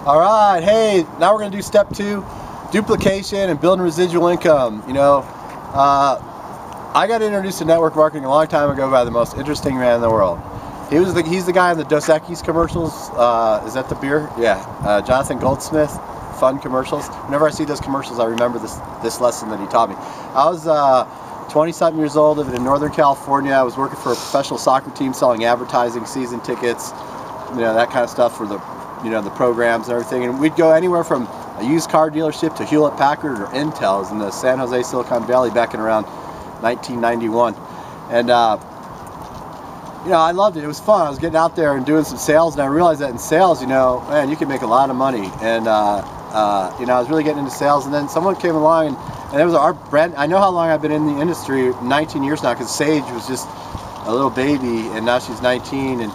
All right, hey, now we're going to do step 2, duplication and building residual income. I got introduced to network marketing a long time ago by the most interesting man in the world. He's the guy in the Dos Equis commercials. Is that the beer? Yeah. Jonathan Goldsmith, fun commercials. Whenever I see those commercials, I remember this lesson that he taught me. I was 20-something years old, living in Northern California. I was working for a professional soccer team, selling advertising, season tickets, that kind of stuff for the programs and everything. And we'd go anywhere from a used car dealership to Hewlett Packard or Intel's in the San Jose, Silicon Valley back in around 1991. And I loved it. It was fun. I was getting out there and doing some sales, and I realized that in sales, man, you can make a lot of money. And I was really getting into sales, and then someone came along, and it was our brand. I know how long I've been in the industry, 19 years now, because Sage was just a little baby, and now she's 19, and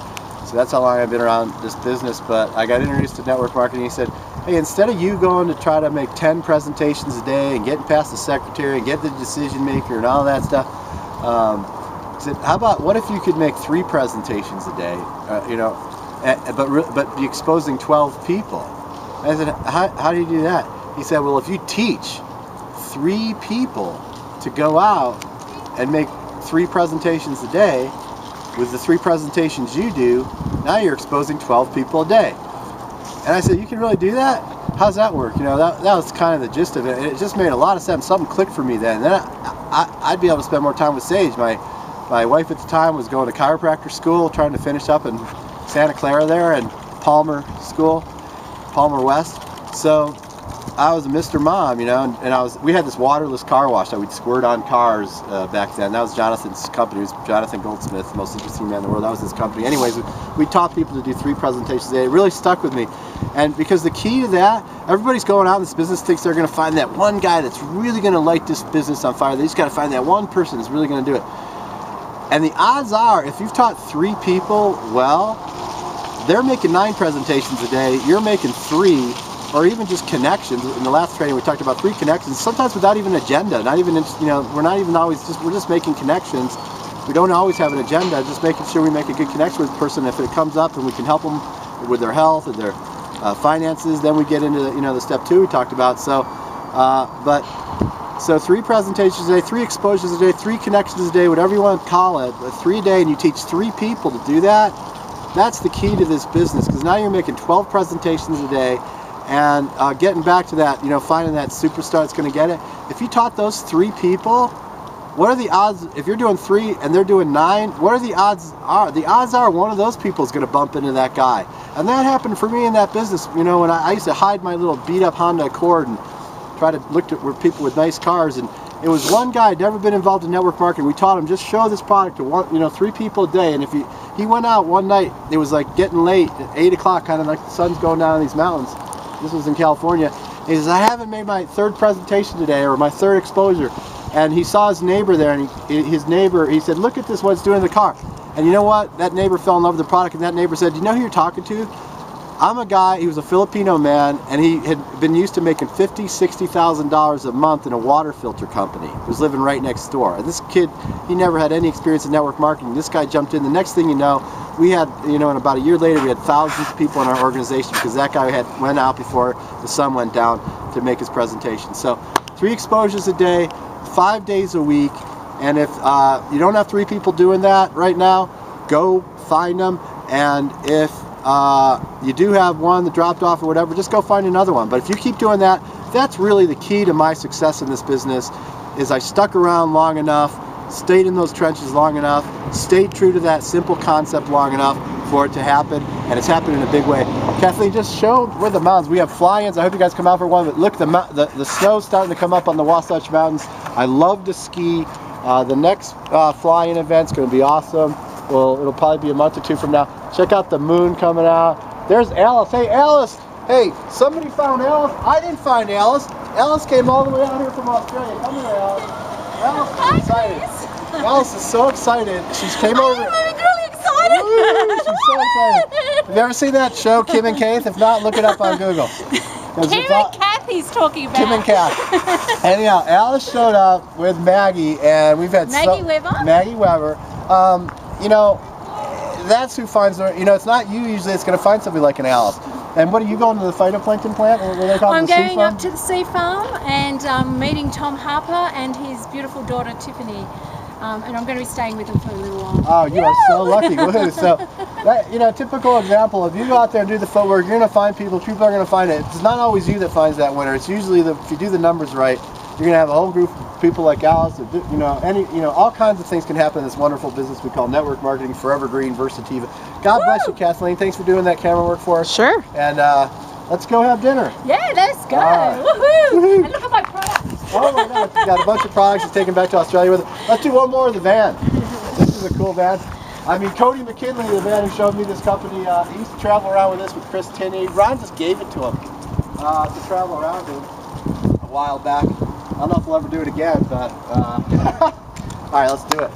so that's how long I've been around this business. But I got introduced to network marketing. He said, hey, instead of you going to try to make 10 presentations a day and getting past the secretary and get the decision maker and all that stuff, he said, how about what if you could make 3 presentations a day, but be exposing 12 people? I said, how do you do that? He said, well, if you teach 3 people to go out and make 3 presentations a day, with the 3 presentations you do, now you're exposing 12 people a day. And I said, you can really do that? How's that work? That was kind of the gist of it. And it just made a lot of sense. Something clicked for me then. And then I'd be able to spend more time with Sage. My wife at the time was going to chiropractor school, trying to finish up in Santa Clara there, and Palmer West. So I was a Mr. Mom, and we had this waterless car wash that we'd squirt on cars back then. That was Jonathan's company. It was Jonathan Goldsmith, the most interesting man in the world. That was his company. Anyways, we taught people to do 3 presentations a day. It really stuck with me. And because the key to that, everybody's going out in this business, thinks they're going to find that one guy that's really going to light this business on fire. They just got to find that one person that's really going to do it. And the odds are, if you've taught 3 people well, they're making 9 presentations a day. You're making 3. Or even just connections. In the last training we talked about 3 connections, sometimes without even an agenda, not even, we're not even always we're just making connections. We don't always have an agenda, just making sure we make a good connection with the person. If it comes up and we can help them with their health or their finances, then we get into the step 2 we talked about. So, so 3 presentations a day, 3 exposures a day, 3 connections a day, whatever you want to call it, 3 a day, and you teach 3 people to do that. That's the key to this business, because now you're making 12 presentations a day. And getting back to that, finding that superstar that's going to get it. If you taught those 3 people, what are the odds? If you're doing 3 and they're doing 9, what are the odds? The odds are one of those people is going to bump into that guy. And that happened for me in that business. When I used to hide my little beat-up Honda Accord and try to look at people with nice cars. And it was one guy, never been involved in network marketing. We taught him just show this product to 3 people a day. And if he went out one night, it was like getting late at 8 o'clock, kind of like the sun's going down in these mountains. This was in California. He says, I haven't made my 3rd presentation today, or my 3rd exposure. And he saw his neighbor there, and he said, look at this, what it's doing in the car. And you know what? That neighbor fell in love with the product, and that neighbor said, you know who you're talking to? I'm a guy, he was a Filipino man, and he had been used to making $50,000, $60,000 a month in a water filter company. He was living right next door. And this kid, he never had any experience in network marketing. This guy jumped in. The next thing you know, we had, and about a year later, we had thousands of people in our organization because that guy went out before the sun went down to make his presentation. So 3 exposures a day, 5 days a week. And if you don't have 3 people doing that right now, go find them. And if you do have one that dropped off or whatever, just go find another one. But if you keep doing that, that's really the key to my success in this business, is I stuck around long enough, stayed in those trenches long enough, stayed true to that simple concept long enough for it to happen, and it's happened in a big way. Kathleen just showed where the mountains. We have fly-ins. I hope you guys come out for one, but look, the snow's starting to come up on the Wasatch Mountains. I love to ski. The next fly-in event's going to be awesome. Well, it'll probably be a month or 2 from now. Check out the moon coming out. There's Alice. Hey, Alice. Hey, somebody found Alice. I didn't find Alice. Alice came all the way out here from Australia. Come here, Alice. Alice is excited. Alice is so excited. She came over. I'm really excited. Woo, she's so excited. Have you ever seen that show, Kim and Keith? If not, look it up on Google. Kim and Kathy's talking about. Kim and Kath. Anyhow, Alice showed up with Maggie, and we've had Maggie Weber. That's who finds her. It's not you usually that's going to find somebody like an Alice. And what are you going to the phytoplankton plant? What do they call it? I'm The sea going farm? up to the sea farm and meeting Tom Harper and his beautiful daughter Tiffany. And I'm going to be staying with them for a little while. Oh, you are so lucky. Woohoo. So, that, you know, typical example, if you go out there and do the footwork, you're going to find people are going to find it. It's not always you that finds that winner. It's usually, if you do the numbers right, you're going to have a whole group of people like Alice, you know, all kinds of things can happen in this wonderful business we call network marketing, forever green, Versativa. God bless you, Kathleen. Thanks for doing that camera work for us. Sure. And let's go have dinner. Yeah, let's go. Woohoo. Woohoo. And look at my products. Oh my God, got a bunch of products he's taking back to Australia with him. Let's do one more of the van. This is a cool van. I mean, Cody McKinley, the man who showed me this company, he used to travel around with this with Chris Kinney. Ron just gave it to him to travel around in a while back. I don't know if we'll ever do it again, but all right, let's do it.